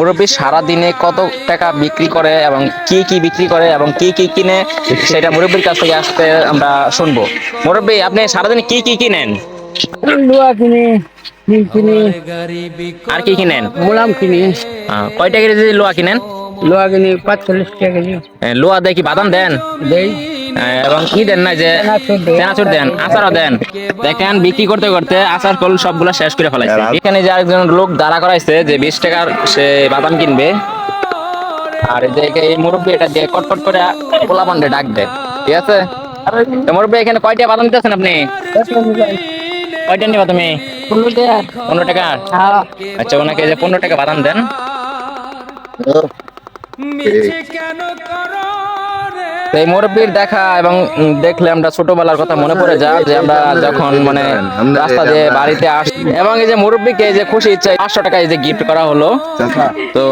মুরব্বী সারা দিনে কত টাকা বিক্রি করে এবং কি কি বিক্রি করে এবং কি কি কিনে সেটা মুরব্বীর কাছ থেকে আসতে আমরা শুনবো। মুরব্বী, আপনি সারাদিনে কি কি কিনেন? লোহা কিনি, স্টিল কিনি, আর কি কিনেন? মোলাম কিনি। কয়টা কেজি লোহা কিনেন? লোহা কিনি 45 টাকা কেজি। লোহা দিয়ে কি বাদাম দেন? দেই। এবং কি দেন না যে চানাচুর দেই। চানাচুর দেন, আচারও দেন? দেখেন বিক্রি করতে করতে আচার কল সবগুলো শেষ করে ফেলাইছে। এখানে যে আরেকজন লোক দাঁড়া করাইছে যে 20 টাকার সে বাদাম কিনবে, আর এই যে এই মুরব্বী এটা দিয়ে কটকট করে পোলা পান্ডে ডাক দেয়। ঠিক আছে, তো মুরব্বী এখানে কয়টা বাদাম দিতেছেন আপনি? কয়টা নিবা তুমি? 15 টাকা। আচ্ছা, ওনাকে যে 15 টাকা বাদাম দেন। তো এই মুরব্বীর দেখা এবং দেখলে আমরা ছোটবেলার কথা মনে পড়ে যায় যে আমরা যখন মানে রাস্তা দিয়ে বাড়িতে আস, এবং এই যে মুরব্বীকে এই যে খুশি ইচ্ছা 500 টাকা এই যে গিফট করা হলো। তো